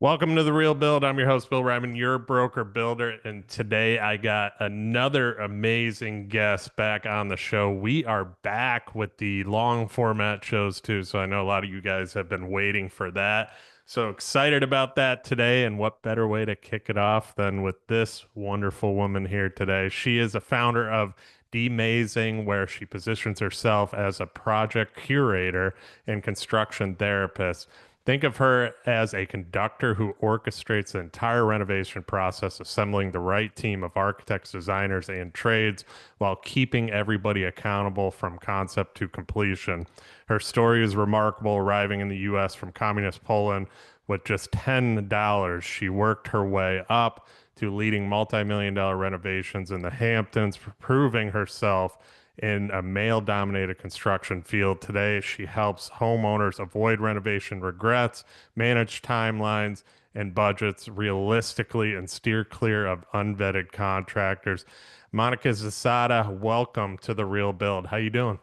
Welcome to The Real Build. I'm your host, Bill Ryman, your broker builder. And today I got another amazing guest back on the show. We are back with the long format shows too. So I know a lot of you guys have been waiting for that. So excited about that today. And what better way to kick it off than with this wonderful woman here today? She is a founder of D-Mazing, where she positions herself as a project curator and construction therapist. Think of her as a conductor who orchestrates the entire renovation process, assembling the right team of architects, designers, and trades while keeping everybody accountable from concept to completion. Her story is remarkable, arriving in the U.S. from communist Poland with just $10. She worked her way up to leading multi-million dollar renovations in the Hamptons, proving herself in a male-dominated construction field. Today, she helps homeowners avoid renovation regrets, manage timelines and budgets realistically, and steer clear of unvetted contractors. Monika Zasada, welcome to The Real Build. How you doing?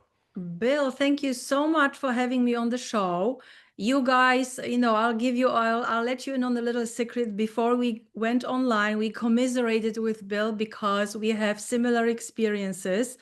Bill, thank you so much for having me on the show. You guys, I'll let you in on a little secret. Before we went online, we commiserated with Bill because we have similar experiences.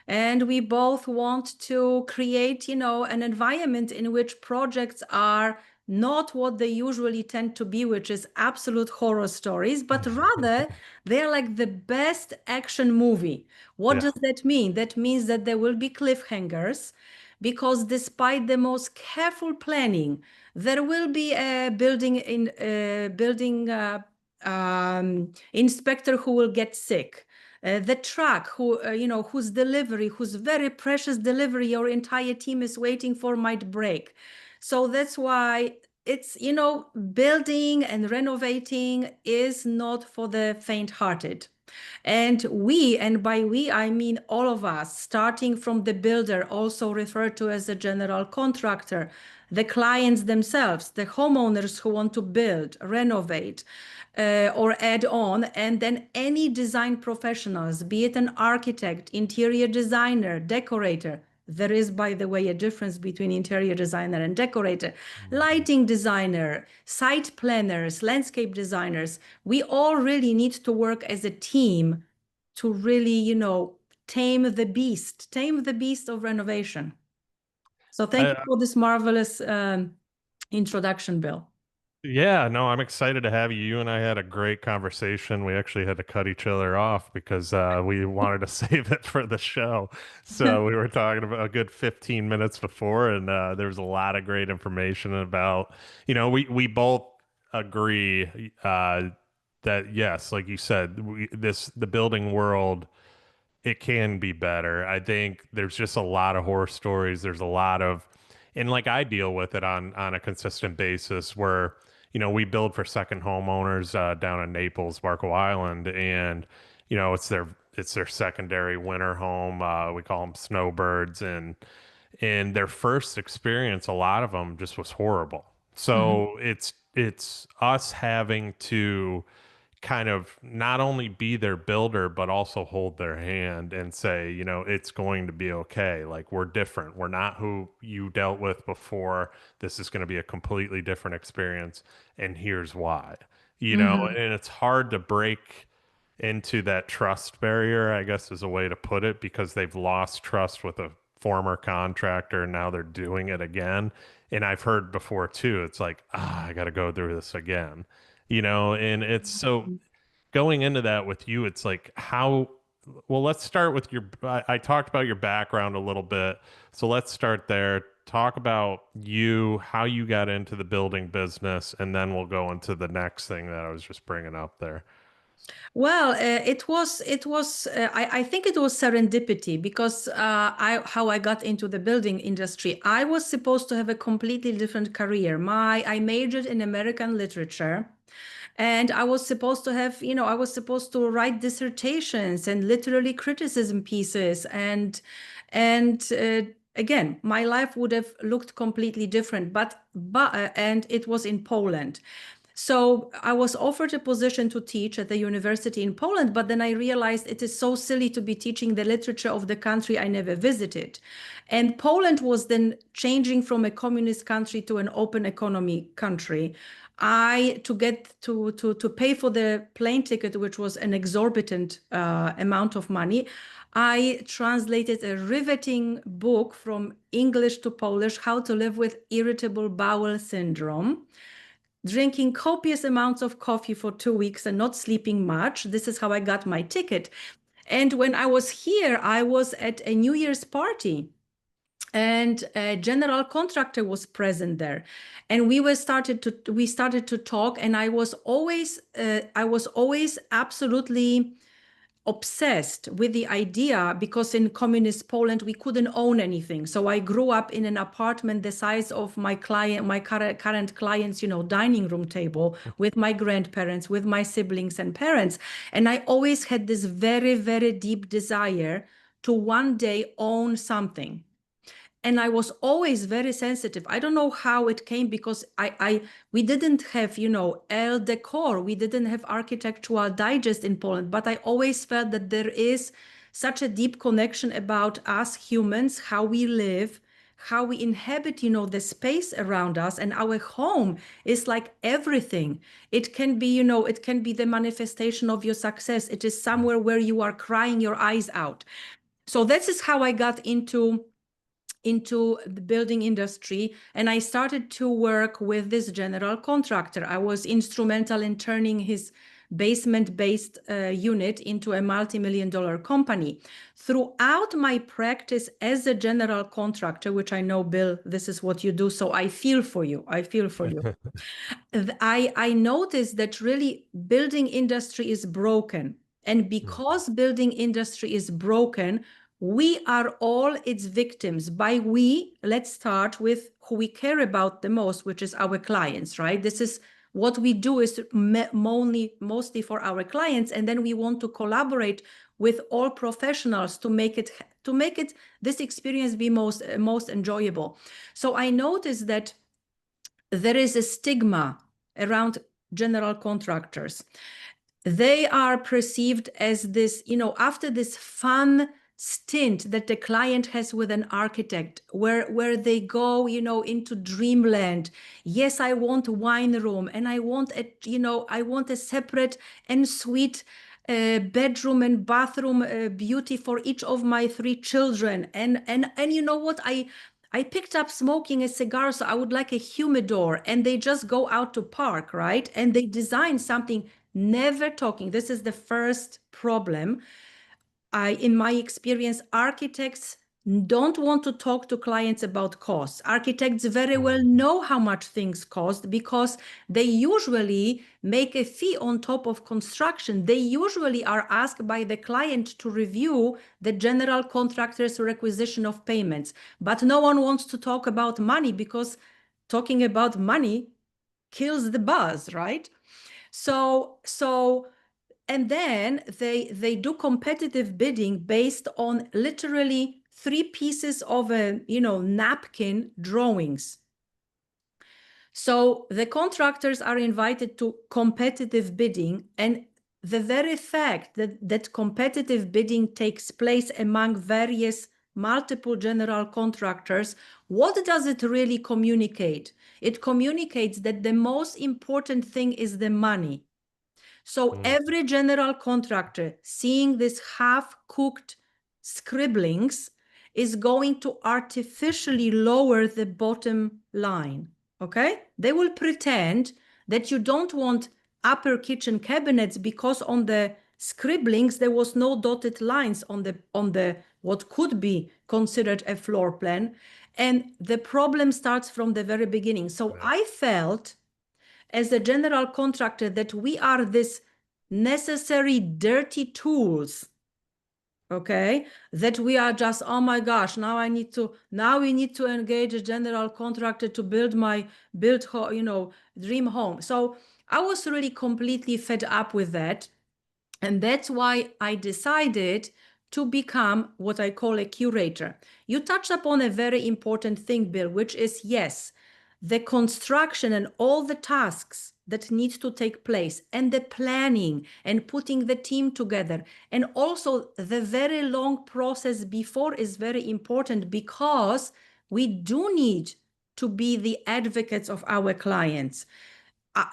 And we both want to create, an environment in which projects are not what they usually tend to be, which is absolute horror stories, but rather they're like the best action movie. What Yeah. does that mean? That means that there will be cliffhangers because despite the most careful planning, there will be a building inspector who will get sick. The truck whose very precious delivery your entire team is waiting for might break. So that's why building and renovating is not for the faint-hearted. And by we, I mean all of us, starting from the builder, also referred to as the general contractor, the clients themselves, the homeowners who want to build, renovate, or add on, and then any design professionals, be it an architect, interior designer, decorator. There is, by the way, a difference between interior designer and decorator, lighting designer, site planners, landscape designers. We all really need to work as a team to really, tame the beast of renovation. So thank you I, for this marvelous introduction, Bill. Yeah, no, I'm excited to have you. You and I had a great conversation. We actually had to cut each other off because we wanted to save it for the show. So we were talking about a good 15 minutes before, and there was a lot of great information about, we both agree that yes, like you said, the building world, it can be better. I think there's just a lot of horror stories. There's a lot of, and like I deal with it on a consistent basis where, we build for second homeowners down in Naples, Barco Island, and it's their secondary winter home. We call them snowbirds, and their first experience, a lot of them just was horrible. Mhm. So it's us having to kind of not only be their builder, but also hold their hand and say, it's going to be okay. Like, we're different. We're not who you dealt with before. This is going to be a completely different experience. And here's why, Mhm. and it's hard to break into that trust barrier, I guess is a way to put it, because they've lost trust with a former contractor and now they're doing it again. And I've heard before too, it's like, I got to go through this again, and it's so going into that with you, it's like well, let's start with I talked about your background a little bit. So let's start there. Talk about you, how you got into the building business, and then we'll go into the next thing that I was just bringing up there. Well, I think it was serendipity because how I got into the building industry. I was supposed to have a completely different career. I majored in American literature, and I was supposed to have, I was supposed to write dissertations and literary criticism pieces, and again, my life would have looked completely different. And it was in Poland. So I was offered a position to teach at the university in Poland, but then I realized it is so silly to be teaching the literature of the country I never visited. And Poland was then changing from a communist country to an open economy country. To get to pay for the plane ticket, which was an exorbitant amount of money, I translated a riveting book from English to Polish, How to Live with Irritable Bowel Syndrome, drinking copious amounts of coffee for 2 weeks and not sleeping much. This is how I got my ticket. And when I was here, I was at a New Year's party, and a general contractor was present there, and we started to talk, and I was always absolutely obsessed with the idea, because in communist Poland we couldn't own anything. So I grew up in an apartment the size of my current client's, dining room table, with my grandparents, with my siblings and parents. And I always had this very, very deep desire to one day own something. And I was always very sensitive. I don't know how it came, because we didn't have, Elle Decor, we didn't have Architectural Digest in Poland, but I always felt that there is such a deep connection about us humans, how we live, how we inhabit, the space around us, and our home is like everything. It can be, it can be the manifestation of your success. It is somewhere where you are crying your eyes out. So this is how I got into the building industry, and I started to work with this general contractor. I was instrumental in turning his basement-based unit into a multi-million-dollar company. Throughout my practice as a general contractor, which I know, Bill, this is what you do, so I feel for you. I noticed that really building industry is broken. And because building industry is broken, we are all its victims. By we, let's start with who we care about the most, which is our clients, right? This is what we do, is mostly for our clients. And then we want to collaborate with all professionals to make it this experience be most enjoyable. So I noticed that there is a stigma around general contractors. They are perceived as this, after this fun stint that the client has with an architect, where they go, into dreamland. Yes, I want a wine room, and I want a separate and suite bedroom and bathroom beauty for each of my 3 children. And you know what? I picked up smoking a cigar, so I would like a humidor, and they just go out to park, right? And they design something, never talking. This is the first problem. In my experience, architects don't want to talk to clients about costs. Architects very well know how much things cost, because they usually make a fee on top of construction. They usually are asked by the client to review the general contractor's requisition of payments. But no one wants to talk about money, because talking about money kills the buzz, right? And then they do competitive bidding based on literally 3 pieces of a napkin drawings. So the contractors are invited to competitive bidding, and the very fact that competitive bidding takes place among various multiple general contractors, what does it really communicate? It communicates that the most important thing is the money. So every general contractor seeing this half-cooked scribblings is going to artificially lower the bottom line, okay? They will pretend that you don't want upper kitchen cabinets because on the scribblings there was no dotted lines on the what could be considered a floor plan, and the problem starts from the very beginning. So I felt, as a general contractor, that we are this necessary dirty tools, okay, that we are just, oh my gosh, now we need to engage a general contractor to build my dream home. So I was really completely fed up with that, and that's why I decided to become what I call a curator. You touched upon a very important thing, Bill, which is, yes, the construction and all the tasks that needs to take place, and the planning and putting the team together. And also the very long process before is very important, because we do need to be the advocates of our clients.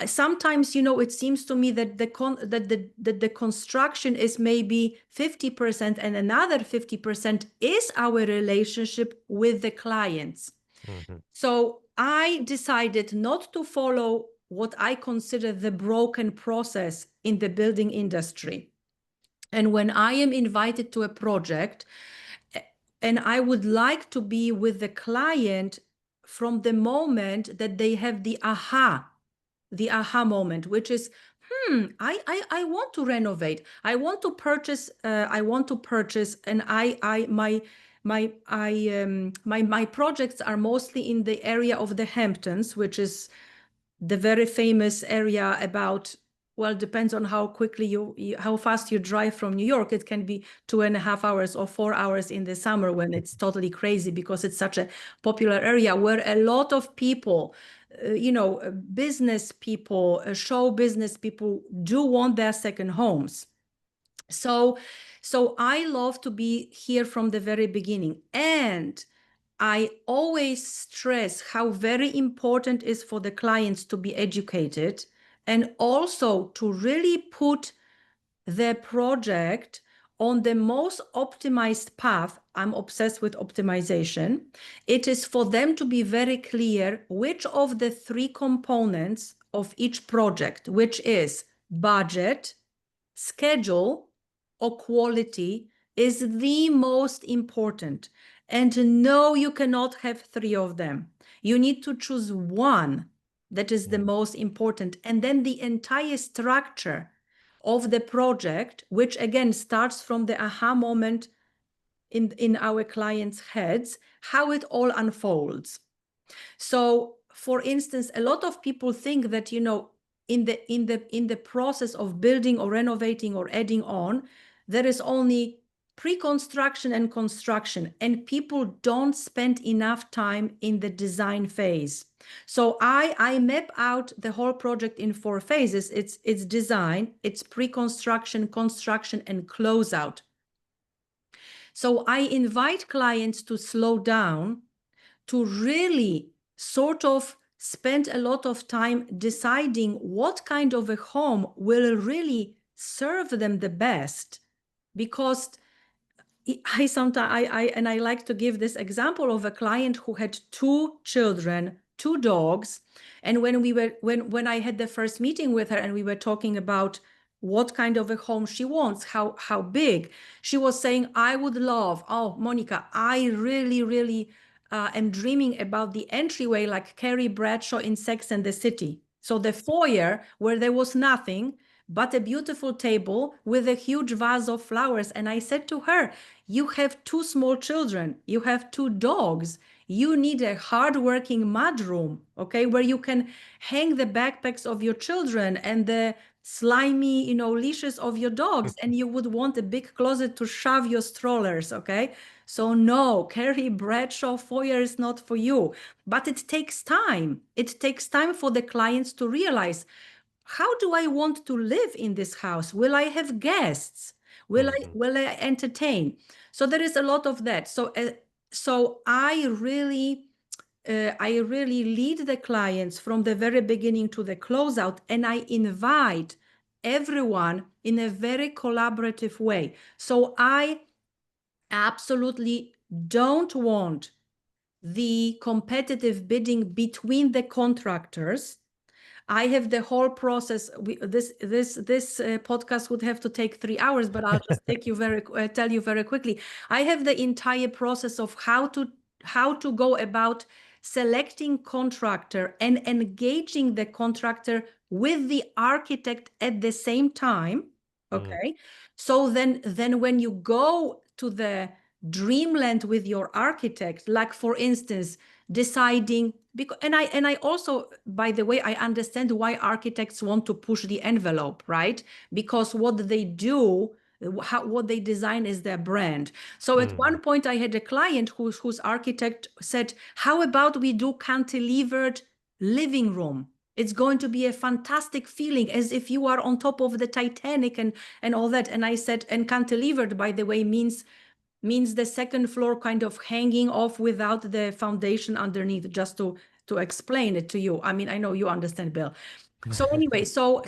Sometimes, it seems to me that the construction is maybe 50%, and another 50% is our relationship with the clients. Mhm. So I decided not to follow what I consider the broken process in the building industry. And when I am invited to a project, and I would like to be with the client from the moment that they have the aha moment, which is, I want to renovate. I want to purchase. And my projects are mostly in the area of the Hamptons, which is the very famous area about, well, depends on how quickly how fast you drive from New York. It can be 2.5 hours or 4 hours in the summer when it's totally crazy, because it's such a popular area where a lot of people, business people, show business people do want their second homes. So I love to be here from the very beginning. And I always stress how very important is for the clients to be educated, and also to really put their project on the most optimized path. I'm obsessed with optimization. It is for them to be very clear which of the three components of each project, which is budget, schedule, or quality, is the most important. And no, you cannot have three of them. You need to choose one that is the most important. And then the entire structure of the project, which again starts from the aha moment in our clients' heads, how it all unfolds. So, for instance, a lot of people think that, in the process of building or renovating or adding on, there is only pre-construction and construction, and people don't spend enough time in the design phase. So I map out the whole project in 4 phases. It's design, it's pre-construction, construction, and closeout. So I invite clients to slow down, to really sort of spend a lot of time deciding what kind of a home will really serve them the best. Because I like to give this example of a client who had 2 children, 2 dogs. And when I had the first meeting with her and we were talking about what kind of a home she wants, how big, she was saying, I would love, oh, Monika, I really am dreaming about the entryway like Carrie Bradshaw in Sex and the City. So the foyer where there was nothing but a beautiful table with a huge vase of flowers. And I said to her, you have 2 small children, you have 2 dogs. You need a hardworking mudroom, okay, where you can hang the backpacks of your children and the slimy, leashes of your dogs, and you would want a big closet to shove your strollers, okay? So no, Carrie Bradshaw foyer is not for you. But it takes time. It takes time for the clients to realize, how do I want to live in this house? Will I have guests? Will I entertain? So there is a lot of that. So I really lead the clients from the very beginning to the closeout, and I invite everyone in a very collaborative way. So I absolutely don't want the competitive bidding between the contractors. I have the whole process. This podcast would have to take 3 hours, but I'll just tell you very quickly. I have the entire process of how to go about selecting contractor and engaging the contractor with the architect at the same time. Okay. So then when you go to the dreamland with your architect, like for instance, deciding, because and I also, by the way, I understand why architects want to push the envelope, right? Because what they do, what they design is their brand. So at one point I had a client whose architect said, how about we do cantilevered living room? It's going to be a fantastic feeling, as if you are on top of the Titanic and all that. And I said, and cantilevered, by the way, means the second floor kind of hanging off without the foundation underneath, just to explain it to you. I mean, I know you understand, Bill. So anyway, so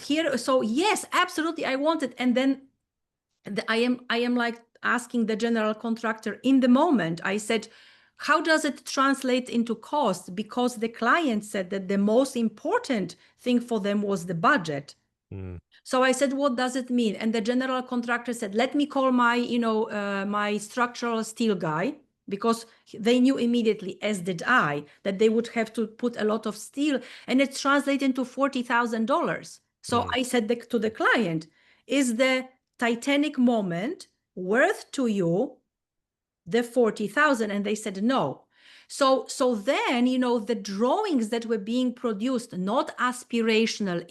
yes, absolutely, I want it. And then I am like asking the general contractor in the moment. I said, how does it translate into cost? Because the client said that the most important thing for them was the budget. Mm, So I said, what does it mean? And the general contractor said, let me call my, my structural steel guy, because they knew immediately, as did I, that they would have to put a lot of steel, and it's translated into $40,000. So mm, I said to the client, is the Titanic moment worth to you the 40,000? And they said no. So then, the drawings that were being produced, not inspirational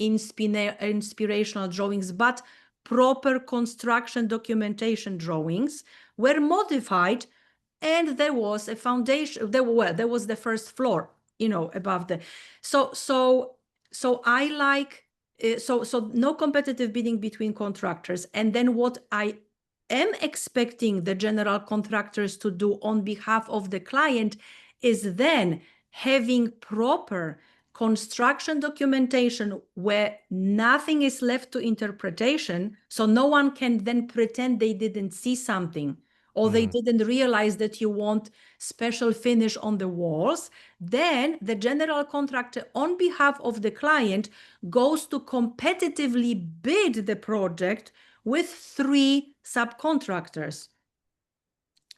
drawings, but proper construction documentation drawings, were modified, and there was a foundation. There was the first floor, above the. So I like. So no competitive bidding between contractors. And then what I am expecting the general contractors to do on behalf of the client is then having proper construction documentation where nothing is left to interpretation, so no one can then pretend they didn't see something, or they mm. didn't realize that you want special finish on the walls. Then the general contractor, on behalf of the client, goes to competitively bid the project with 3 subcontractors.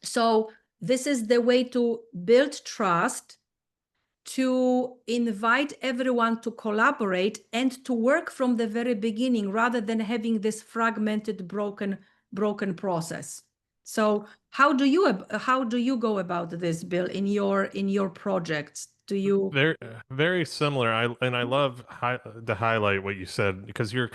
So this is the way to build trust, to invite everyone to collaborate and to work from the very beginning, rather than having this fragmented, broken process. So how do you go about this, Bill, in your projects? Do you? Very, very similar. I love to highlight what you said, because you're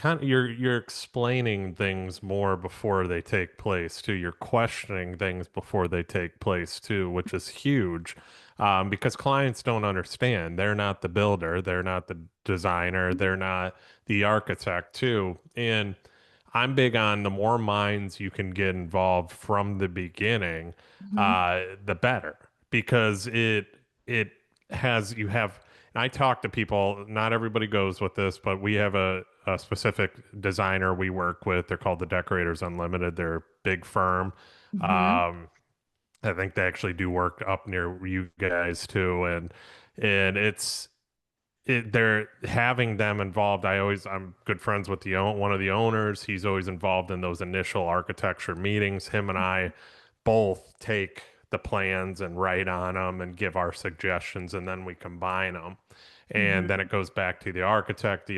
explaining things more before they take place too. You're questioning things before they take place too, which is huge, because clients don't understand. They're not the builder, they're not the designer, they're not the architect too. And I'm big on the more minds you can get involved from the beginning, Mhm. the better, because it has you have. And I talk to people. Not everybody goes with this, but we have a specific designer we work with. They're called the Decorators Unlimited. They're a big firm. Mhm. Um, I think they actually do work up near you guys too, and they're having them involved. I'm good friends with one of the owners. He's always involved in those initial architecture meetings. Him and I both take the plans and write on them and give our suggestions, and then we combine them. And then Mhm. it goes back to the architect.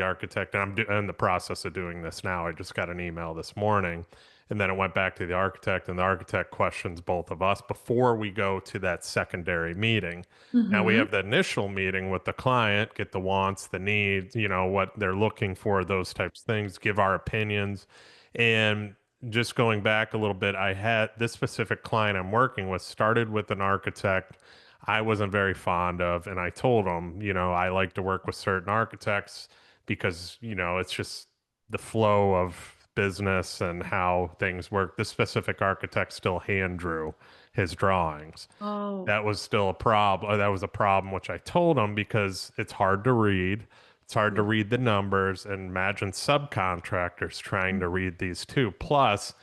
And I'm in the process of doing this now. I just got an email this morning, and then it went back to the architect, and the architect questions both of us before we go to that secondary meeting. Now we Mhm. have the initial meeting with the client, get the wants, the needs, what they're looking for, those types of things, give our opinions. And just going back a little bit, I had this specific client I'm working with started with an architect I wasn't very fond of. And I told him, I like to work with certain architects because, it's just the flow of business and how things work. This specific architect still hand drew his drawings. Oh. That was still a problem. That was a problem, which I told him, because it's hard to read. It's hard to Yeah. read the numbers, and imagine subcontractors trying to read these too. Plus,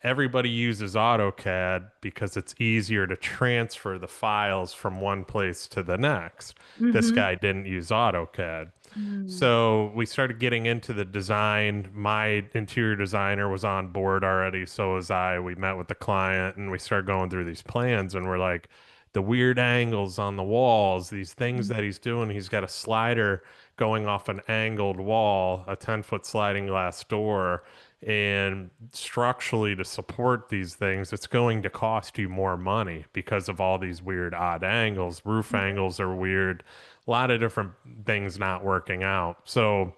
everybody uses AutoCAD because it's easier to transfer the files from one place to the next. This Mhm. guy didn't use AutoCAD. Mm. So we started getting into the design. My interior designer was on board already, so was I. We met with the client and we started going through these plans, and we're like, the weird angles on the walls, these things that he's doing. He's got a slider going off an angled wall, a 10-foot sliding glass door, and structurally, to support these things, it's going to cost you more money because of all these weird odd angles. Roof angles are weird, a lot of different things not working out. So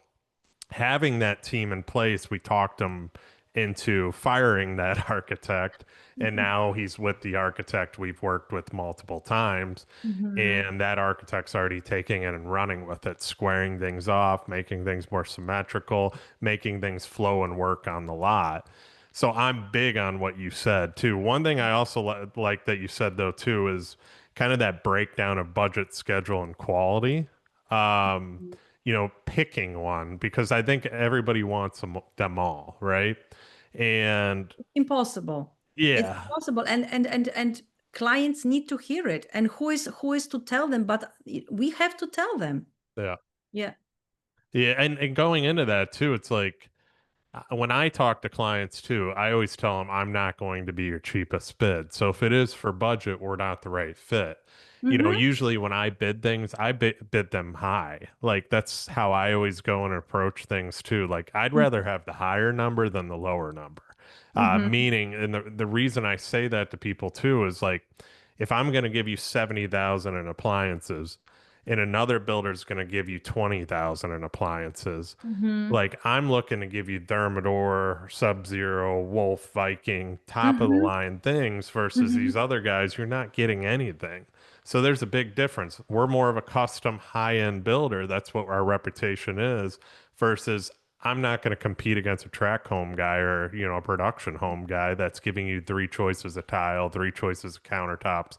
having that team in place, we talked them into firing that architect. And Mhm. now he's with the architect we've worked with multiple times. Mhm. And that architect's already taking it and running with it, squaring things off, making things more symmetrical, making things flow and work on the lot. So I'm big on what you said too. One thing I also like that you said though too is kind of that breakdown of budget, schedule, and quality. Um, picking one because I think everybody wants them all, right? And Impossible. It's yeah, impossible. And clients need to hear it. And who is to tell them? But we have to tell them. yeah, Yeah. yeah. And going into that too, it's like when I talk to clients too, I always tell them I'm not going to be your cheapest bid. So if it is for budget, we're not the right fit. Mm-hmm. Usually when I bid things, I bid them high. Like that's how I always go and approach things too. Like I'd rather have the higher number than the lower number. Mm-hmm. Meaning, and the reason I say that to people too is like, if I'm going to give you 70,000 in appliances, and another builder's going to give you 20,000 in appliances, Mm-hmm. like I'm looking to give you Thermador, Sub-Zero, Wolf, Viking, top of the Mm-hmm. line things versus Mm-hmm. these other guys, you're not getting anything. So there's a big difference. We're more of a custom high-end builder. That's what our reputation is versus I'm not going to compete against a track home guy or, a production home guy that's giving you three choices of tile, three choices of countertops.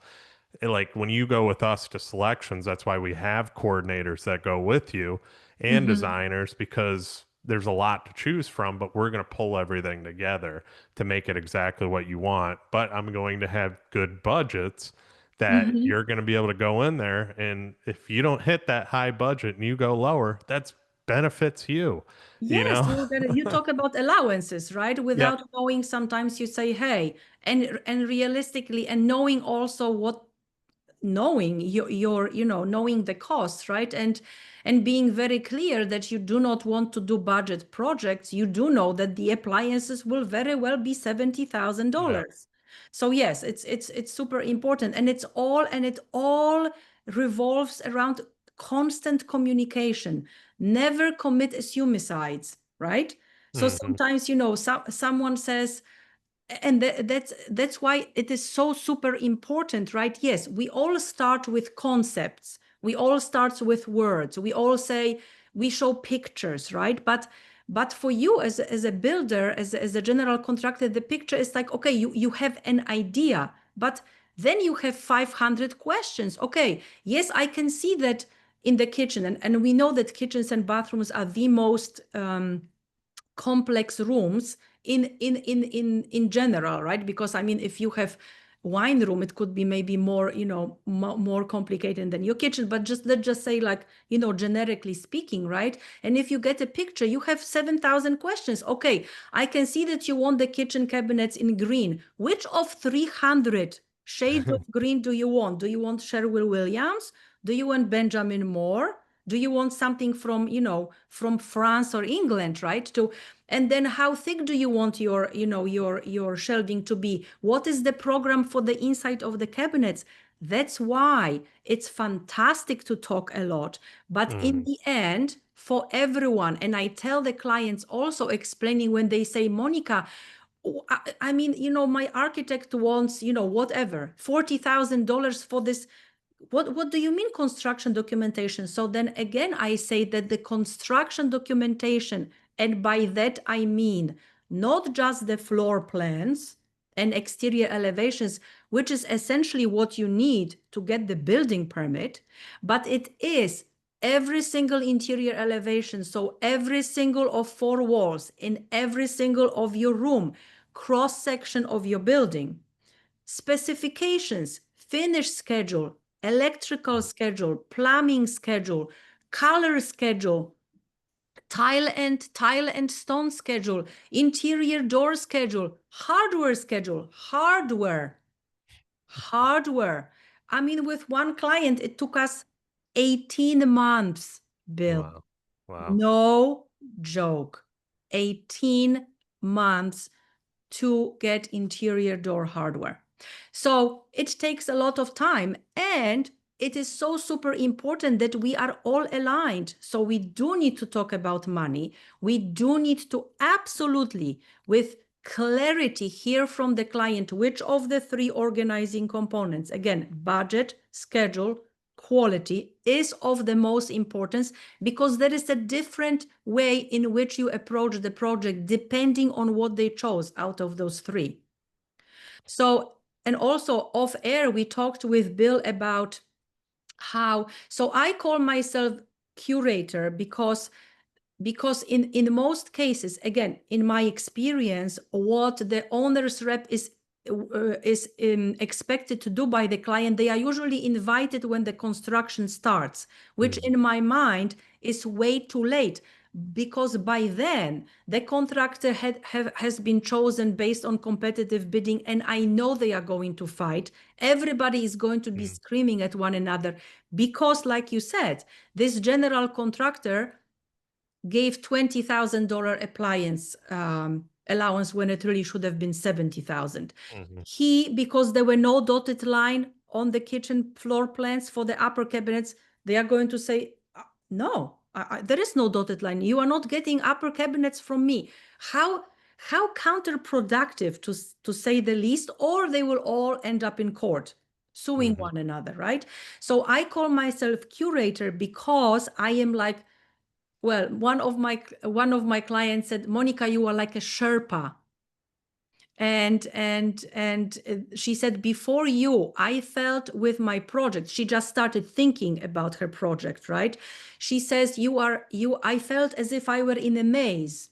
Like when you go with us to selections, that's why we have coordinators that go with you and Mm-hmm. designers because there's a lot to choose from, but we're going to pull everything together to make it exactly what you want. But I'm going to have good budgets that Mm-hmm. you're going to be able to go in there. And if you don't hit that high budget and you go lower, that's benefits you, you Yes, know? you talk about allowances, right? Yep. Without knowing, sometimes you say, hey, and realistically, and knowing also what knowing knowing the cost, right? And being very clear that you do not want to do budget projects. You do know that the appliances will very well be Yep. $70,000. So yes, it's super important, and it all revolves around constant communication. Never commit suicides, right? So Hmm. sometimes, someone says, and that's why it is so super important, right? Yes, we all start with concepts, we all start with words, we all say, we show pictures, right? But for you as a builder, as a general contractor, the picture is like, okay, you have an idea, but then you have 500 questions. Okay, yes, I can see that in the kitchen, and we know that kitchens and bathrooms are the most complex rooms in general, right? Because I mean, if you have wine room, it could be maybe more, more complicated than your kitchen, but just let's just say, like, generically speaking, right? And if you get a picture, you have 7,000 questions. Okay, I can see that you want the kitchen cabinets in green. Which of 300 shades of green do you want? Do you want Sherwin Williams? Do you want Benjamin Moore? Do you want something from, from France or England, right? And then how thick do you want your shelving to be? What is the program for the inside of the cabinets? That's why it's fantastic to talk a lot. But in Hmm. the end, for everyone, and I tell the clients also, explaining when they say, Monika, I mean, my architect wants, whatever, $40,000 for this. What do you mean construction documentation? So then again, I say that the construction documentation, and by that I mean not just the floor plans and exterior elevations, which is essentially what you need to get the building permit, but it is every single interior elevation. So every single of four walls in every single of your room, cross section of your building, specifications, finish schedule, electrical schedule, plumbing schedule, color schedule, tile and stone schedule, interior door schedule, hardware. I mean, with one client, it took us 18 months, Bill. Wow. Wow. No joke. 18 months to get interior door hardware. So it takes a lot of time, and it is so super important that we are all aligned. So we do need to talk about money. We do need to absolutely, with clarity, hear from the client which of the three organizing components, again, budget, schedule, quality, is of the most importance, because there is a different way in which you approach the project depending on what they chose out of those three. So, and also off air, we talked with Bill about how, so I call myself curator because in most cases, again, in my experience, what the owner's rep is expected to do by the client, they are usually invited when the construction starts, which in my mind is way too late, because by then the contractor has been chosen based on competitive bidding, and I know they are going to fight. Everybody is going to be screaming at one another because, like you said, this general contractor gave $20,000 appliance allowance when it really should have been 70,000. Because there were no dotted line on the kitchen floor plans for the upper cabinets, they are going to say, no, there is no dotted line. You are not getting upper cabinets from me. How counterproductive, to say the least, or they will all end up in court suing one another, right? So I call myself curator because I am like, well, one of my clients said, Monika, you are like a Sherpa. And she said, before you, I felt with my project, she just started thinking about her project, right? She says, I felt as if I were in a maze.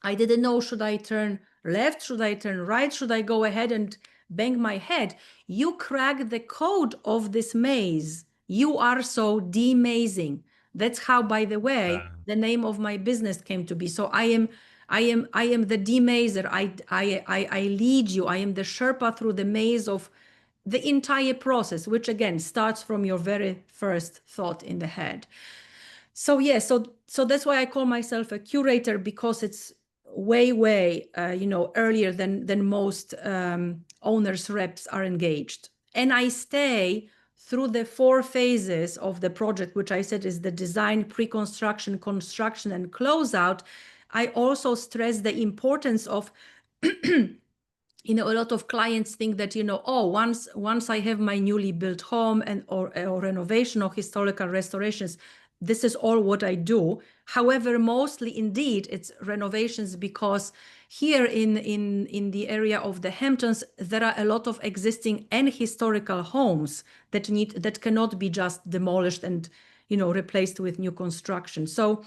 I didn't know, should I turn left? Should I turn right? Should I go ahead and bang my head? You crack the code of this maze. You are so demazing. That's how, by the way, the name of my business came to be. So I am the demazer. I lead you. I am the Sherpa through the maze of the entire process, which again starts from your very first thought in the head. So yeah, so that's why I call myself a curator, because it's way earlier than most owners reps are engaged, and I stay through the 4 phases of the project, which I said is the design, pre-construction, construction, and closeout. I also stress the importance of a lot of clients think that, oh, once I have my newly built home and or renovation or historical restorations, this is all what I do. However, mostly indeed it's renovations, because here in the area of the Hamptons, there are a lot of existing and historical homes that cannot be just demolished and replaced with new construction. So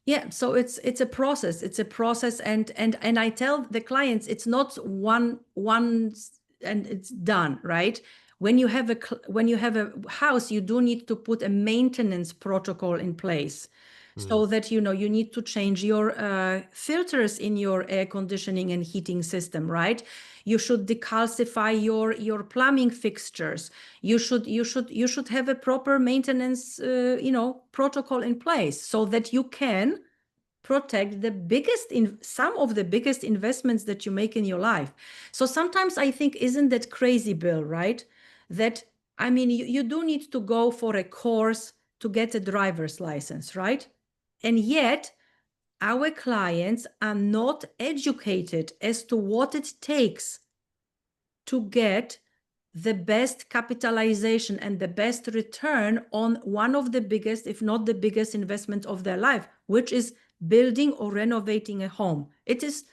yeah, so it's a process. It's a process, and I tell the clients it's not one and it's done, right? When you have a house, you do need to put a maintenance protocol in place, so that you need to change your filters in your air conditioning and heating system, right? You should decalcify your plumbing fixtures. You should have a proper maintenance protocol in place, so that you can protect some of the biggest investments that you make in your life. So sometimes I think, isn't that crazy, Bill, right? That, I mean, you do need to go for a course to get a driver's license, right? And yet our clients are not educated as to what it takes to get the best capitalization and the best return on one of the biggest, if not the biggest, investment of their life, which is building or renovating a home. It is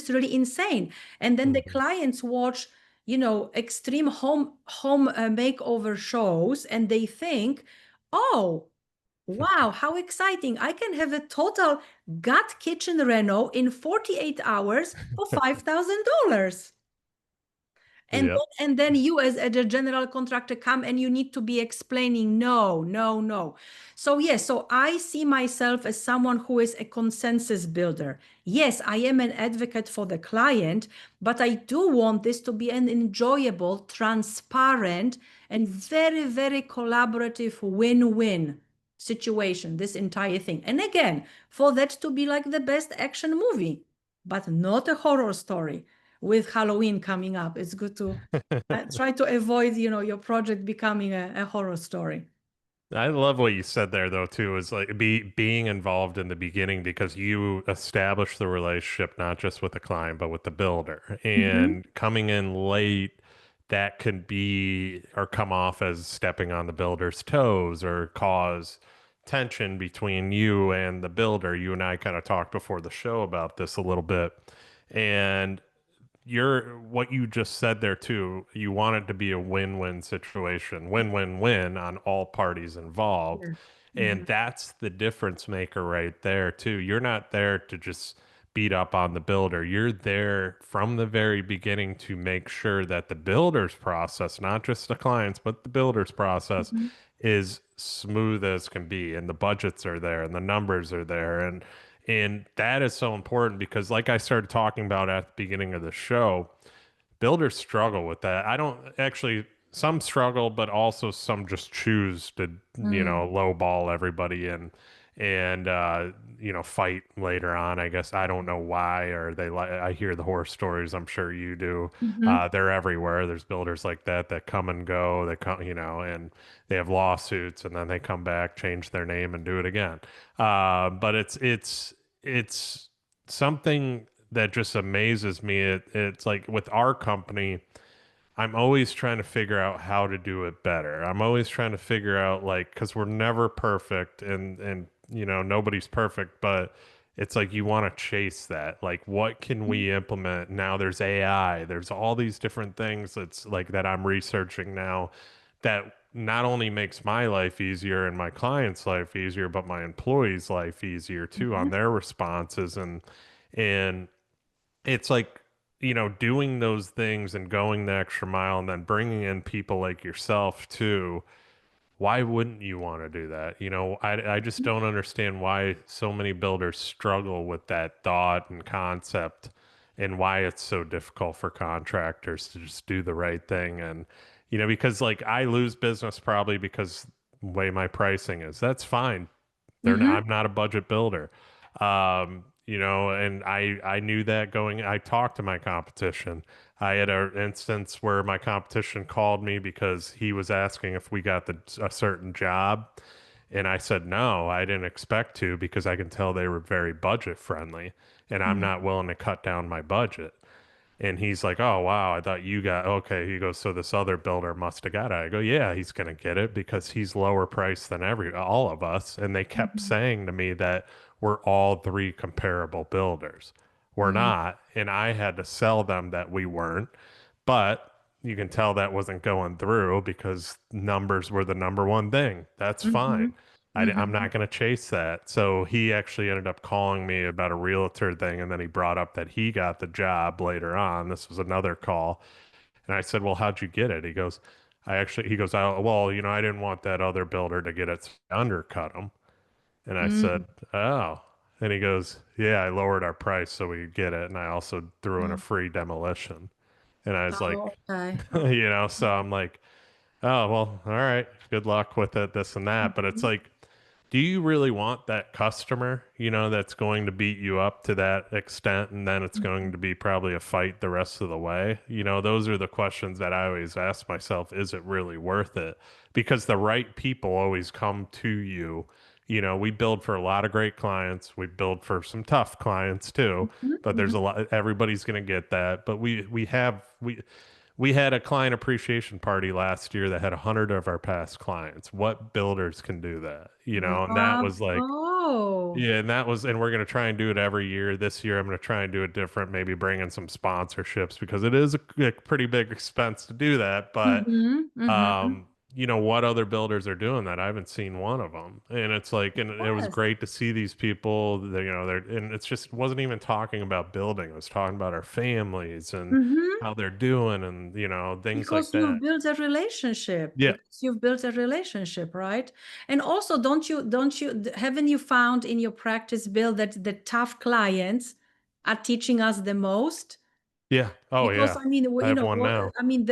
really insane. And then the clients watch extreme home makeover shows, and they think, oh, wow, how exciting. I can have a total gut kitchen reno in 48 hours for $5,000. And then you as a general contractor come and you need to be explaining, no. So yes, so I see myself as someone who is a consensus builder. Yes, I am an advocate for the client, but I do want this to be an enjoyable, transparent, and very, very collaborative win-win situation, this entire thing. And again, for that to be like the best action movie, but not a horror story. with Halloween coming up. It's good to try to avoid, your project becoming a horror story. I love what you said there though too, is like being involved in the beginning because you establish the relationship not just with the client but with the builder. Mhm. And coming in late, that could be or come off as stepping on the builder's toes or cause tension between you and the builder. You and I kind of talked before the show about this a little bit. And you're what you just said there too. You want it to be a win-win situation, win-win-win on all parties involved. Yeah. And Mhm. that's the difference maker right there too. You're not there to just beat up on the builder. You're there from the very beginning to make sure that the builder's process, not just the clients, but the builder's process Mhm. is smooth as can be and the budgets are there and the numbers are there and that is so important because like I started talking about at the beginning of the show, builders struggle with that. I don't actually, some struggle, but also some just choose to, Mm. lowball everybody and fight later on. I guess I don't know why, or they like, I hear the horror stories. I'm sure you do. Mhm. They're everywhere. There's builders like that come and go. They come, and they have lawsuits and then they come back, change their name and do it again. But it's something that just amazes me. It's like with our company, I'm always trying to figure out how to do it better. I'm always trying to figure out like because we're never perfect and nobody's perfect, but it's like you want to chase that. Like what can we implement? Now there's AI, there's all these different things that's like that I'm researching now that not only makes my life easier and my client's life easier, but my employees' life easier too on Mhm. their responses and it's like doing those things and going the extra mile and then bringing in people like yourself too. Why wouldn't you want to do that? I just don't understand why so many builders struggle with that thought and concept and why it's so difficult for contractors to just do the right thing and because like I lose business probably because the way my pricing is. That's fine. Mhm. I'm not a budget builder. And I knew that going, I talked to my competition. I had an instance where my competition called me because he was asking if we got a certain job. And I said, no, I didn't expect to because I can tell they were very budget friendly and I'm Mhm. not willing to cut down my budget. And he's like, oh, wow, I thought you got, okay. He goes, so this other builder must have got it. I go, yeah, he's going to get it because he's lower priced than all of us. And they kept Mhm. saying to me that we're all three comparable builders. We're Mhm. not. And I had to sell them that we weren't. But you can tell that wasn't going through because numbers were the number one thing. That's fine. Mhm. I'm Mhm. not going to chase that. So he actually ended up calling me about a realtor thing. And then he brought up that he got the job later on. This was another call. And I said, well, how'd you get it? He goes, well, I didn't want that other builder to get it, so I undercut him. And I said, Mhm. oh. And he goes, yeah, I lowered our price so we could get it. And I also threw in a Mhm. free demolition. And I was Oh, like, okay. Okay. so I'm like, oh, well, all right, good luck with it, this and that. But it's Mhm. like, do you really want that customer, that's going to beat you up to that extent and then it's going to be probably a fight the rest of the way? Those are the questions that I always ask myself. Is it really worth it? Because the right people always come to you. We build for a lot of great clients. We build for some tough clients too, Mhm. but there's Mhm. a lot, everybody's going to get that. But we had a client appreciation party last year that had 100 of our past clients. What builders can do that? And that was like, Bravo. yeah, and we're going to try and do it every year. This year, I'm going to try and do it different, maybe bring in some sponsorships because it is a pretty big expense to do that. But, Mhm. Mhm. what other builders are doing that? I haven't seen one of them. And it's like, and it was Yes. great to see these people, and it's just wasn't even talking about building. It was talking about our families and Mhm. how they're doing and, things like Because you've that. built a relationship. Yeah. Because you've built a relationship, right? And also, haven't you found in your practice, Bill, that the tough clients are teaching us the most? Yeah. Oh, Because yeah. I mean, I have one now. I mean,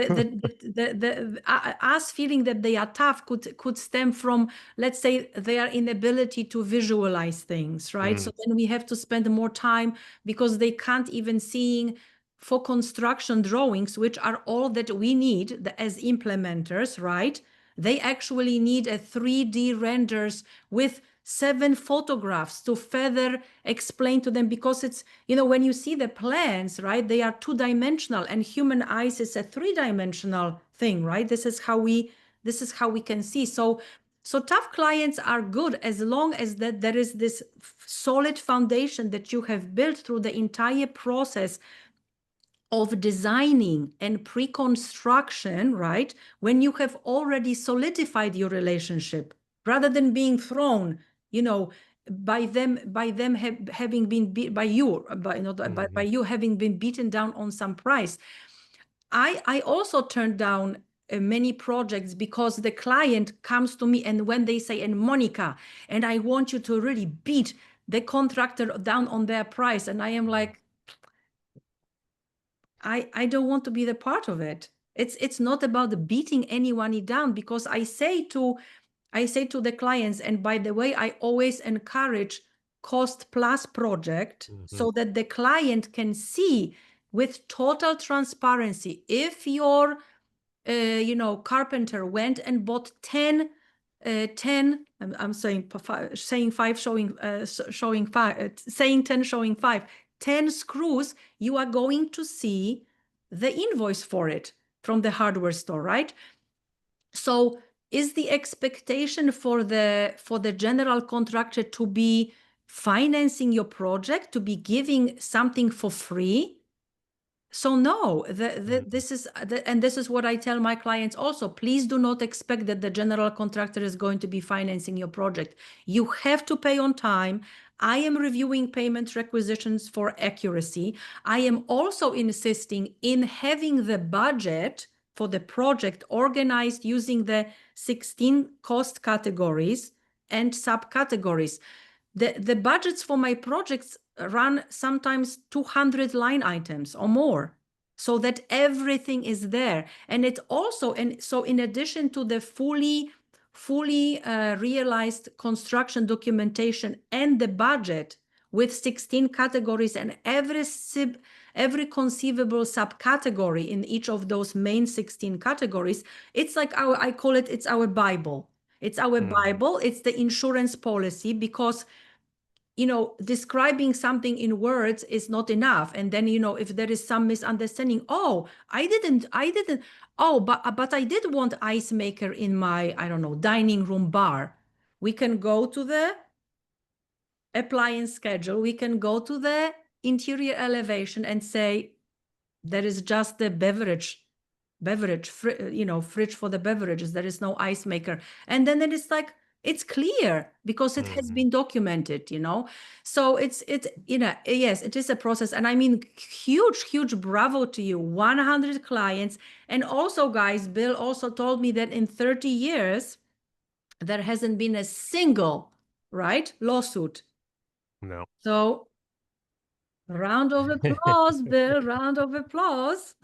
us feeling that they are tough could stem from, let's say, their inability to visualize things, right? So Mm, then we have to spend more time because they can't even seeing for construction drawings, which are all that we need as implementers, right? They actually need a 3D renders with 7 photographs to further explain to them, because it's, when you see the plans, right, they are 2-dimensional, and human eyes is a 3-dimensional thing, right? This is how we can see. So tough clients are good as long as that there is this solid foundation that you have built through the entire process of designing and pre-construction, right? When you have already solidified your relationship, rather than being thrown, by them having been beat by you, by Mhm. you having been beaten down on some price. I also turned down many projects because the client comes to me, and when they say, and Monica, and I want you to really beat the contractor down on their price, and I am like, I don't want to be the part of it. It's not about beating anyone down, because I say to the clients, and by the way, I always encourage cost plus project, Mhm. so that the client can see with total transparency if your carpenter went and bought 10, I'm saying five, showing five, saying 10, showing five, 10 screws, you are going to see the invoice for it from the hardware store, right? So is the expectation for the general contractor to be financing your project, to be giving something for free? So no, Mhm. this is what I tell my clients also. Please do not expect that the general contractor is going to be financing your project. You have to pay on time. I am reviewing payment requisitions for accuracy. I am also insisting in having the budget for the project organized using the 16 cost categories and subcategories. The budgets for my projects run sometimes 200 line items or more, so that everything is there. And it also, and so in addition to the fully realized construction documentation and the budget with 16 categories and every conceivable subcategory in each of those main 16 categories, it's like I call it, it's our Bible. It's our Mhm. Bible. It's the insurance policy, because describing something in words is not enough. And then, if there is some misunderstanding, oh, I didn't, oh, but I did want ice maker in my, I don't know, dining room bar. We can go to the appliance schedule. We can go to the interior elevation and say, there is just the fridge for the beverages. There is no ice maker. And then it is like, it's clear because it has Mhm. been documented. So it's, yes, it is a process. And I mean, huge bravo to you, 100 clients. And also, guys, Bill also told me that in 30 years, there hasn't been a single, right, lawsuit. No. So round of applause, Bill, round of applause.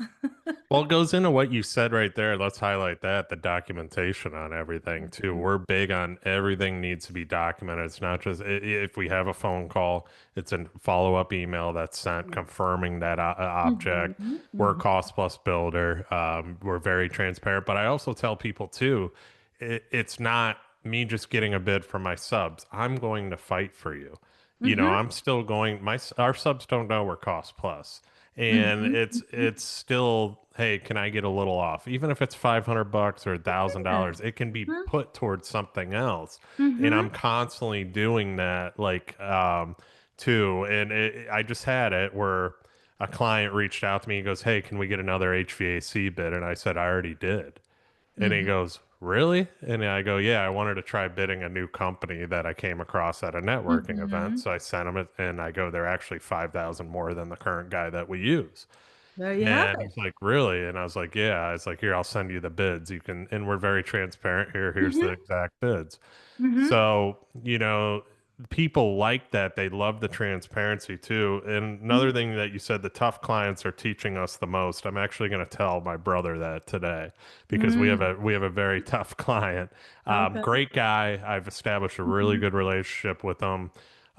Well, it goes into what you said right there. Let's highlight that the documentation on everything too. We're big on everything needs to be documented. It's not just if we have a phone call, it's a follow-up email that's sent confirming that Mhm, object. We're a mhm, cost plus builder. We're very transparent, but I also tell people too, it's not me just getting a bid from my subs. I'm going to fight for you. mhm, I'm still going. Our subs don't know we're cost plus, and mhm, it's still, hey, can I get a little off, even if it's $500 or yeah. $1,000? It can be Mhm, put towards something else, and mhm, I'm constantly doing that, like too. And I just had it where a client reached out to me and goes, hey, can we get another HVAC bid? And I said, I already did. And he mhm, goes, really? And I go, yeah, I wanted to try bidding a new company that I came across at a networking event. mhm. So I sent him it and I go, they're actually 5,000 more than the current guy that we use. There you have And it. he's like, really? And I was like, yeah. It's like, here, I'll send you the bids. You can, and we're very transparent here. Here's the Mhm, exact bids. mhm, So, people like that. They love the transparency too. And another mhm. thing that you said, the tough clients are teaching us the most. I'm actually going to tell my brother that today because Mm, we have a very tough client. okay. Great guy. I've established a really Mhm, good relationship with him.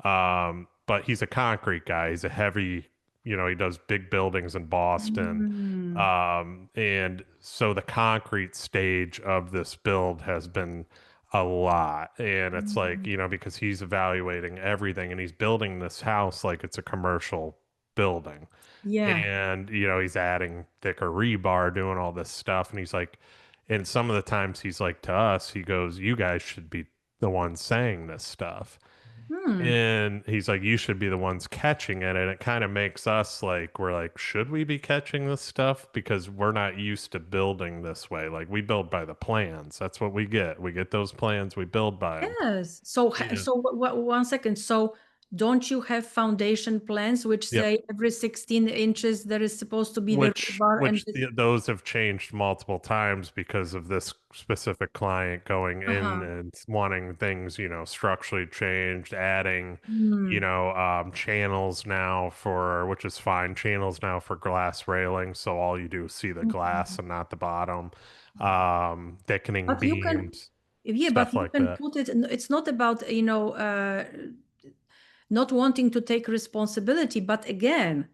But he's a concrete guy. He's a heavy he does big buildings in Boston. Mm. And so the concrete stage of this build has been a lot. And it's like, Mm. because he's evaluating everything and he's building this house like it's a commercial building. Yeah. And, he's adding thicker rebar, doing all this stuff. And he's like, and some of the times he's like to us, he goes, you guys should be the ones saying this stuff. Hmm. And he's like, you should be the ones catching it. And it kind of makes us like, we're like, should we be catching this stuff? Because we're not used to building this way. Like we build by the plans. That's what we get. We get those plans, we build by them. Yes. So, Yeah. so 1 second. So, don't you have foundation plans which Yep. say every 16 inches there is supposed to be the which rebar and which this? those have changed multiple times because of this specific client going in Uh-huh. and wanting things, structurally changed, adding, Hmm. channels now for, which is fine, channels now for glass railing, so all you do is see the glass Mhm. and not the bottom, thickening But you can, beams, yeah, but stuff you like can that. put it, it's not about, not wanting to take responsibility. But again,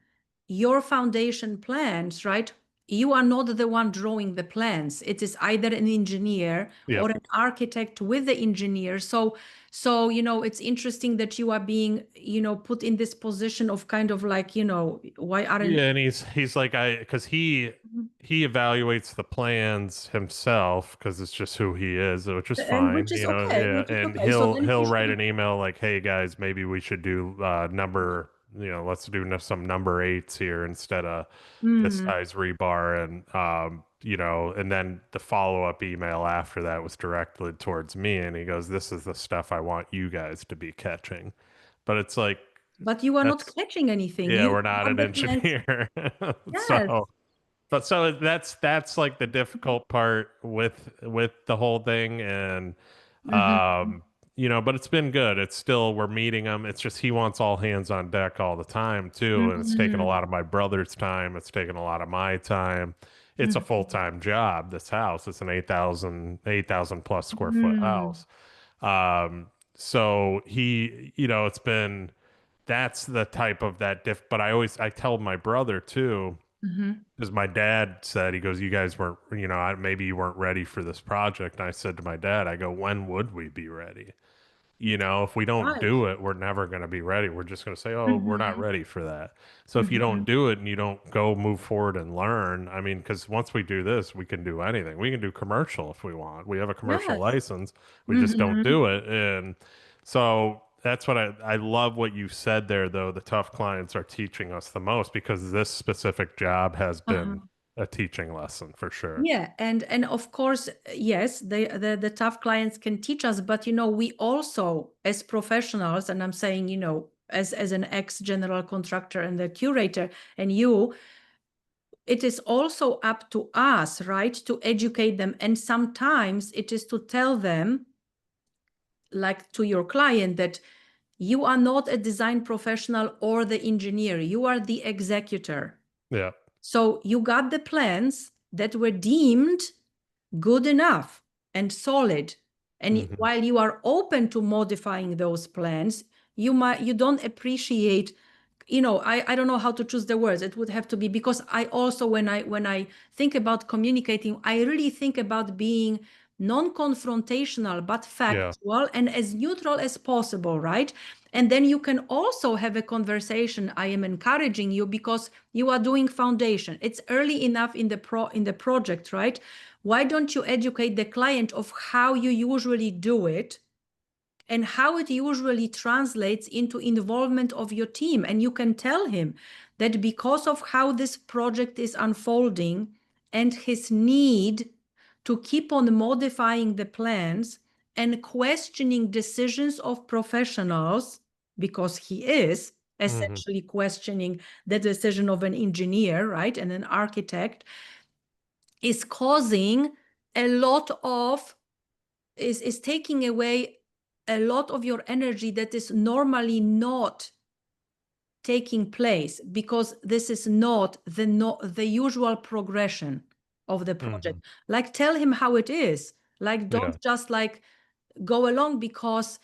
your foundation plans, right? You are not the one drawing the plans. It is either an engineer Yep. or an architect with the engineer. So, it's interesting that you are being, put in this position of kind of like, why aren't. Yeah, and he's like because he evaluates the plans himself because it's just who he is, which is And fine, which is okay, yeah. which is And okay. So he'll then he he'll write should. an email like, "Hey guys, maybe we should do number, let's do some number eights here instead of this Hmm. size rebar." And and then the follow-up email after that was directed towards me, and he goes, "This is the stuff I want you guys to be catching." But it's like But you are not that's catching anything. yeah, You we're not got an the plans. engineer. Yes. So, but so that's like the difficult part with the whole thing and Hmm. but it's been good. It's still we're meeting him. It's just he wants all hands on deck all the time too, and it's taken a Hmm. lot of my brother's time. It's taken a lot of my time. It's a Hmm. full-time job, this house. It's an 8,000 plus square foot Hmm. house. So it's been that's the type of that but I tell my brother too, Hmm. because my dad said, he goes, you guys weren't, maybe you weren't ready for this project. And I said to my dad, I go, when would we be ready? If we don't Right. do it, we're never going to be ready. We're just going to say, oh, we're not Hmm. ready for that. So if you don't Hmm. do it and you don't go move forward and learn, I mean, because once we do this, we can do anything. We can do commercial if we want. We have a commercial Yes. license. We just don't Hmm. do it. And so that's what I love what you said there, though. The tough clients are teaching us the most because this specific job has been Uh-huh. a teaching lesson for sure. Yeah, and of course, yes, the tough clients can teach us, but we also as professionals, and I'm saying, as an ex general contractor and the curator, and it is also up to us, right, to educate them. And sometimes it is to tell them, like to your client, that you are not a design professional or the engineer, you are the executor. Yeah. So you got the plans that were deemed good enough and solid. And Hmm. while you are open to modifying those plans, you don't appreciate, I don't know how to choose the words. It would have to be, because I also, when I think about communicating, I really think about being non-confrontational but Yeah. factual and as neutral as possible, right? And then you can also have a conversation. I am encouraging you because you are doing foundation. It's early enough in the project, right? Why don't you educate the client of how you usually do it and how it usually translates into involvement of your team? And you can tell him that because of how this project is unfolding and his need to keep on modifying the plans and questioning decisions of professionals, because he is Hmm. essentially questioning the decision of an engineer, right, and an architect, is causing a lot of is taking away a lot of your energy that is normally not taking place, because this is not the usual progression of the Hmm. project. Like, tell him how it is. Like, Yeah. don't just like go along because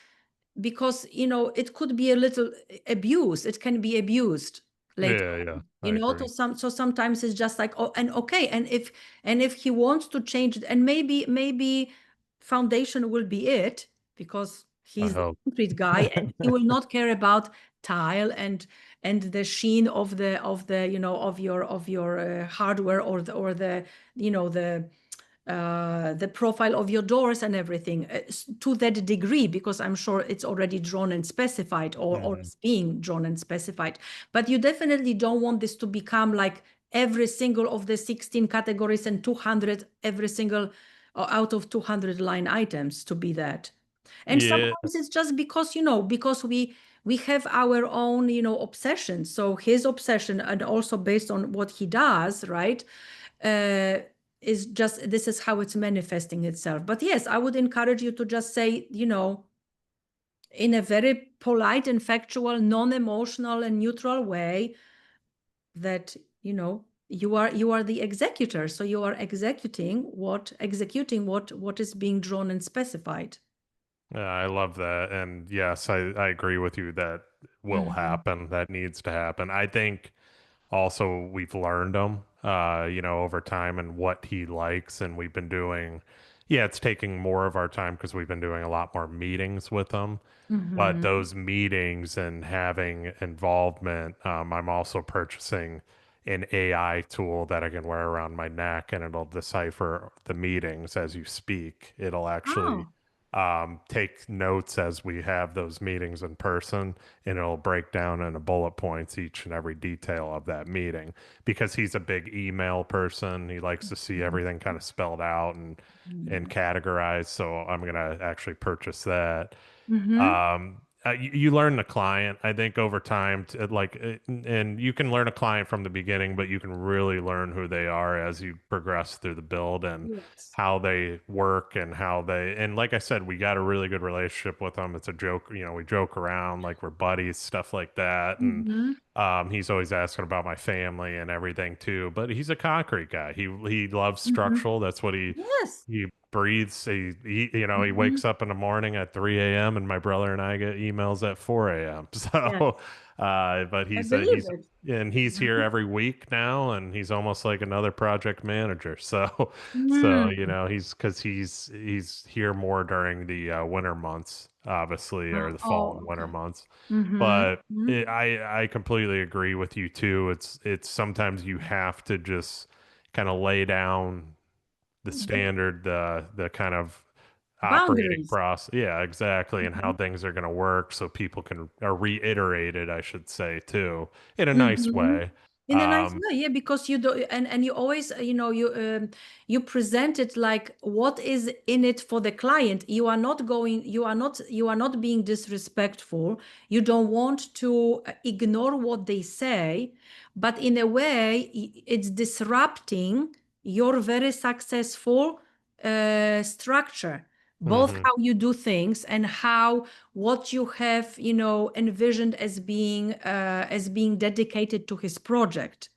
it could be a little abused. It can be abused. later Yeah, yeah, on, I to agree. so sometimes it's just like, oh, and okay, and if he wants to change it, and maybe foundation will be it, because I he's the hope. concrete guy, and he will not care about tile and the sheen of the of your hardware, or the the profile of your doors and everything, to that degree, because I'm sure it's already drawn and specified, or Mhm. it's being drawn and specified. But you definitely don't want this to become like every single of the 16 categories and 200, every single out of 200 line items to be that. And Yeah, sometimes it's just because, because we have our own, obsession. So his obsession, and also based on what he does, right? Uh, is just, this is how it's manifesting itself. But yes, I would encourage you to just say, in a very polite and factual, non-emotional and neutral way, that, you are the executor. So you are executing what is being drawn and specified. yeah, I love that. And yes, I agree with you that will Mhm. happen. That needs to happen. I think also we've learned him, over time and what he likes. And we've been doing, yeah, it's taking more of our time because we've been doing a lot more meetings with him. But Mhm. those meetings and having involvement, I'm also purchasing an AI tool that I can wear around my neck, and it'll decipher the meetings as you speak. It'll actually Oh, take notes as we have those meetings in person, and it'll break down into bullet points each and every detail of that meeting. Because he's a big email person, he likes to see mhm. everything kind of spelled out and Mhm. categorized. So I'm gonna actually purchase that. Mhm. You learn the client, I think, over time, and you can learn a client from the beginning, but you can really learn who they are as you progress through the build and Yes. how they work and and like I said, we got a really good relationship with them. It's a joke, we joke around like we're buddies, stuff like that. And Mhm. he's always asking about my family and everything too, but he's a concrete guy. He loves Mhm. structural. That's what Yes. he breathes. He Mhm. wakes up in the morning at 3 a.m. and my brother and I get emails at 4 a.m. Yes. So, but I he's believe it. and he's here Mhm. every week now, and he's almost like another project manager. So, so Mm. he's because he's here more during the winter months, obviously, or the fall Oh, and winter okay. months. Mhm. But I completely agree with you too. It's sometimes you have to just kind of lay down the The standard, the kind of operating boundaries. process. Yeah, exactly. And how Mhm. things are going to work so people can reiterate it, I should say, too, in a nice Mhm. way. In a nice Um, way, yeah, because you do, and you always, you present it like what is in it for the client. You are not being disrespectful. You don't want to ignore what they say, but in a way, it's disrupting your very successful structure, both mhm, how you do things and how what you have, envisioned as being dedicated to his project.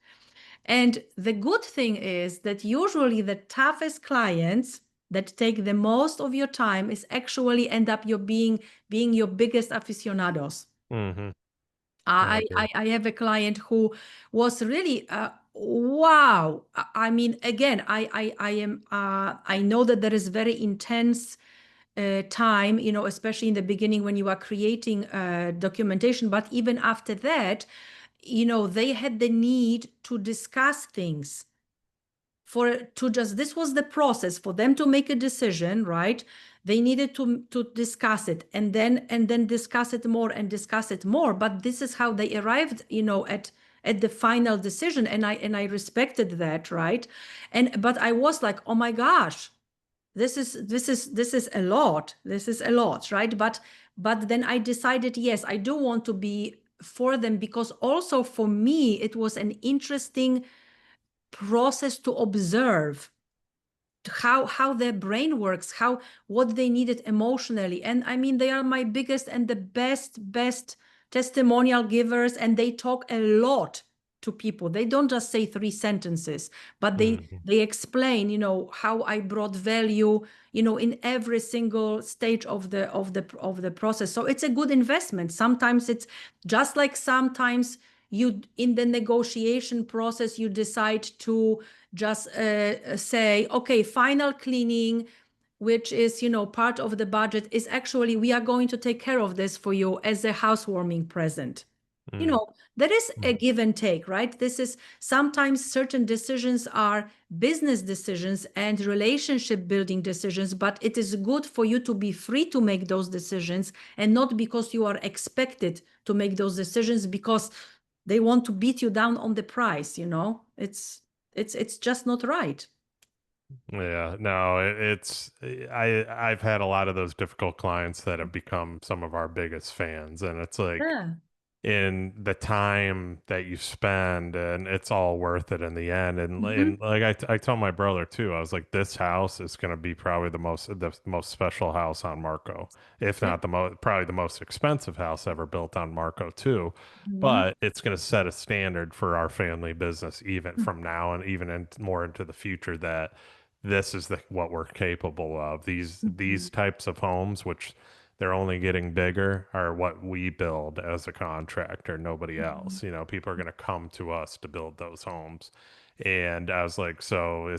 And the good thing is that usually the toughest clients that take the most of your time is actually end up your being your biggest aficionados. mhm, I I have a client who was really wow. I mean, again, I know that there is very intense time, especially in the beginning when you are creating documentation. But even after that, they had the need to discuss things, this was the process for them to make a decision, right? They needed to discuss it, and then discuss it more and discuss it more. But this is how they arrived, at the final decision, and I respected that, right? But I was like, oh my gosh, this is a lot. This is a lot, right? But then I decided, yes, I do want to be for them, because also for me it was an interesting process to observe how their brain works, how what they needed emotionally. And I mean, they are my biggest and the best testimonial givers, and they talk a lot to people. They don't just say three sentences, but they mhm, they explain, how I brought value, in every single stage of the process. So it's a good investment. Sometimes it's just like sometimes you in the negotiation process, you decide to just say, okay, final cleaning, which is, part of the budget, is actually, we are going to take care of this for you as a housewarming present. Mm. There is a Mm. give and take, right? This is sometimes certain decisions are business decisions and relationship building decisions, but it is good for you to be free to make those decisions and not because you are expected to make those decisions because they want to beat you down on the price. It's just not right. Yeah, no, I've had a lot of those difficult clients that have become some of our biggest fans, and it's like Yeah. in the time that you spend, and it's all worth it in the end. And Hmm. like I told my brother too, I was like, this house is going to be probably the most special house on Marco, if Yeah. not probably the most expensive house ever built on Marco too. Mhm. But it's going to set a standard for our family business even from now and even more into the future, that this is what we're capable of. These Mhm. types of homes, which they're only getting bigger, are what we build as a contractor, nobody Mhm. else. People are going to come to us to build those homes. And I was like, so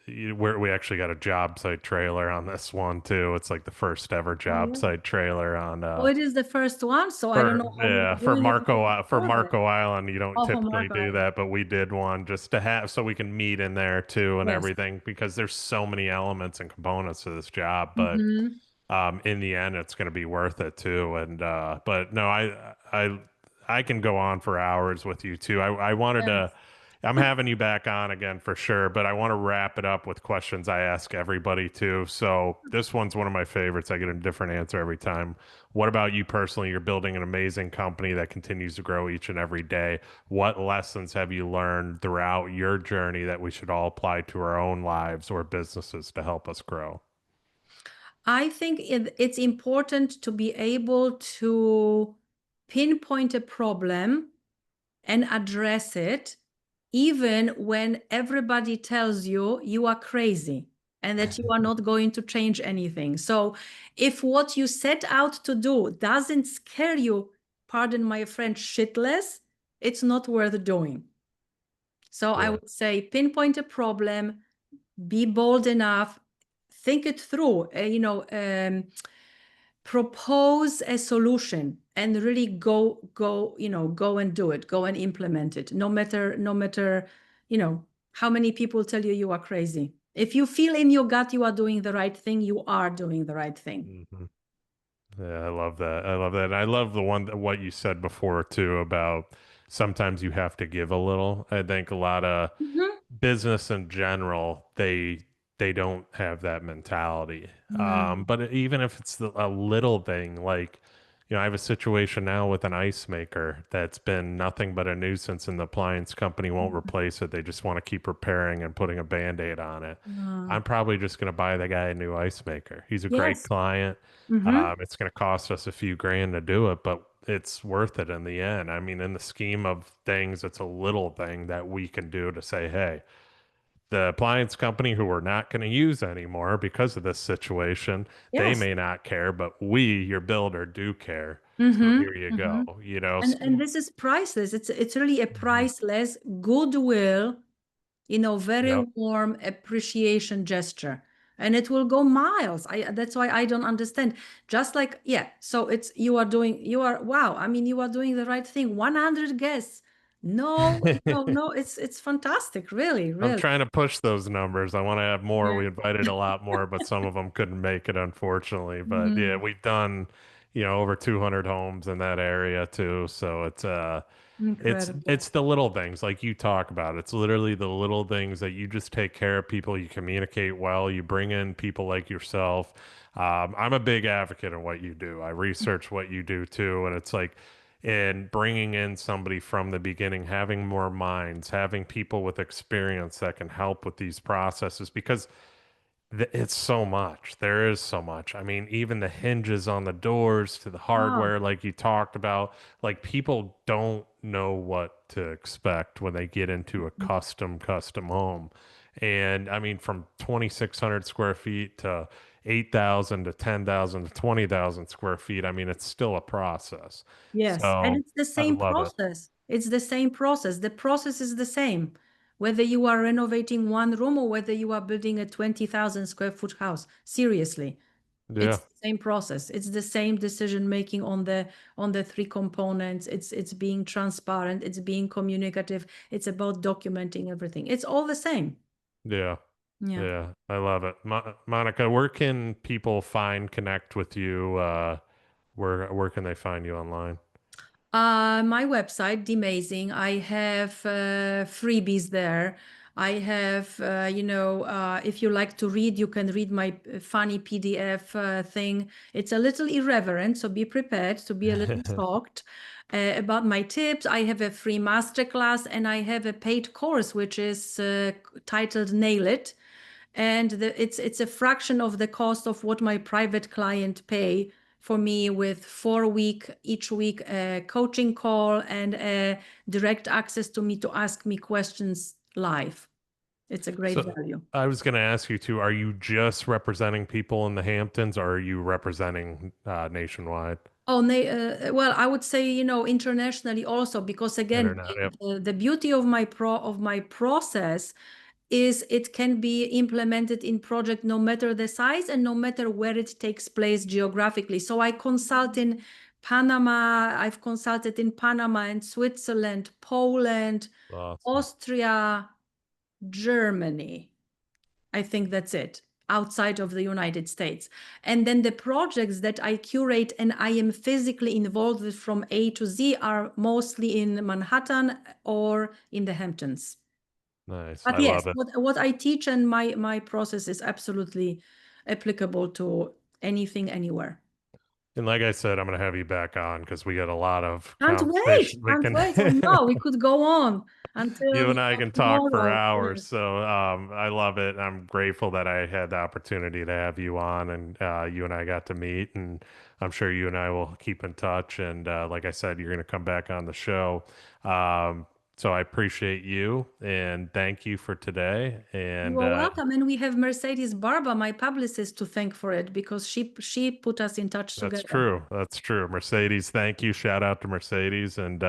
we actually got a job site trailer on this one too. It's like the first ever Oh, job yeah. site trailer on Oh, it is the first one, so I don't know how you are for doing it For before that. Marco Island. You don't Oh, typically Marco. do that, but we did one just to have so we can meet in there too and Yes. everything, because there's so many elements and components to this job. But Hmm. in the end it's going to be worth it too. And but no, I can go on for hours with you too. I wanted to, Yes. I'm having you back on again for sure, but I want to wrap it up with questions I ask everybody too. So this one's one of my favorites. I get a different answer every time. What about you personally? You're building an amazing company that continues to grow each and every day. What lessons have you learned throughout your journey that we should all apply to our own lives or businesses to help us grow? I think it's important to be able to pinpoint a problem and address it, even when everybody tells you you are crazy and that you are not going to change anything. So, if what you set out to do doesn't scare you, pardon my French, shitless, it's not worth doing. So, I Yeah. would say pinpoint a problem, be bold enough, think it through, propose a solution and really go and do it, go and implement it, no matter how many people tell you you are crazy. If you feel in your gut you are doing the right thing, you are doing the right thing. Mhm. Yeah, I love that. I love that. And I love what you said before too about sometimes you have to give a little. I think a lot of Mhm. business in general, they don't have that mentality. No. But even if it's a little thing, like, I have a situation now with an ice maker that's been nothing but a nuisance, and the appliance company won't replace it. They just want to keep repairing and putting a band-aid on it. Uh, I'm probably just going to buy the guy a new ice maker. He's a great yes. client. Hmm. It's going to cost us a few grand to do it, but it's worth it in the end. I mean, in the scheme of things, it's a little thing that we can do to say, hey, the appliance company who we're not going to use anymore because of this situation, they Yes. may not care, but we, your builder, do care. So Hmm. here you go. Hmm. And this is priceless. It's really a Mhm. priceless goodwill, very Yep. warm appreciation gesture. And it will go miles. That's why I don't understand. Just like, yeah, so it's wow. I mean, you are doing the right thing. 100 guests. No, no, it's fantastic, really, I'm really. trying to push those numbers. I want to have more. Yeah. We invited a lot more, but some of them couldn't make it, unfortunately. But yeah, Mhm. we've done, over 200 homes in that area too. So it's Incredible. it's the little things like you talk about. It's literally the little things that you just take care of people. You communicate well. You bring in people like yourself. I'm a big advocate of what you do. I research what you do too, and it's like, and bringing in somebody from the beginning, having more minds, having people with experience that can help with these processes, because it's so much. There is so much. I mean, even the hinges on the doors to the Ah, hardware, like you talked about, like people don't know what to expect when they get into a custom home. And I mean, from 2,600 square feet to 8,000 to 10,000 to 20,000 square feet, I mean, it's still a process. yes. And So it's the I same love it. process. It's the same process. The process is the same, whether you are renovating one room or whether you are building a 20,000 square foot house. Seriously, Yeah. it's the same process. It's the same decision making on the three components. It's being transparent, it's being communicative, it's about documenting everything. It's all the same. Yeah. Yeah. Yeah. I love it. Monica, where can people find, connect with you? Where can they find you online? My website, Amazing. I have freebies there. I have, if you like to read, you can read my funny PDF thing. It's a little irreverent, so be prepared to be a little shocked about my tips. I have a free masterclass and I have a paid course, which is titled Nail It. And it's a fraction of the cost of what my private client pay for me with 4 week each week a coaching call and a direct access to me to ask me questions live. It's a great So value. I was going to ask you too, are you just representing people in the Hamptons or are you representing nationwide? Oh, well, I would say, internationally also, because again, Internet. Yep. the beauty of my process is it can be implemented in project no matter the size and no matter where it takes place geographically. So I consult in Panama, I've consulted in Panama and Switzerland, Poland, Awesome. Austria, Germany. I think that's it, outside of the United States. And then the projects that I curate and I am physically involved with from A to Z are mostly in Manhattan or in the Hamptons. Nice. But I yes, love it. what I teach and my process is absolutely applicable to anything, anywhere. And like I said, I'm going to have you back on because we got a lot of Can't wait, conversation. We can't can, wait. I know we could go on until you and I can talk for tomorrow. hours. Yes. So I love it. I'm grateful that I had the opportunity to have you on and you and I got to meet. And I'm sure you and I will keep in touch. And like I said, you're going to come back on the show. So I appreciate you and thank you for today. You And are welcome. And we have Mercedes Barba, my publicist, to thank for it because she put us in touch that's together. true. That's true. Mercedes, thank you. Shout out to Mercedes. And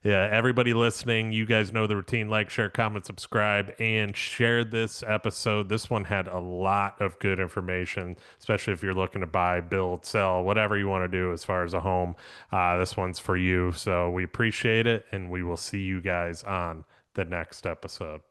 yeah, everybody listening, you guys know the routine. Like, share, comment, subscribe, and share this episode. This one had a lot of good information, especially if you're looking to buy, build, sell, whatever you want to do as far as a home. This one's for you. So we appreciate it, and we will see you guys on the next episode.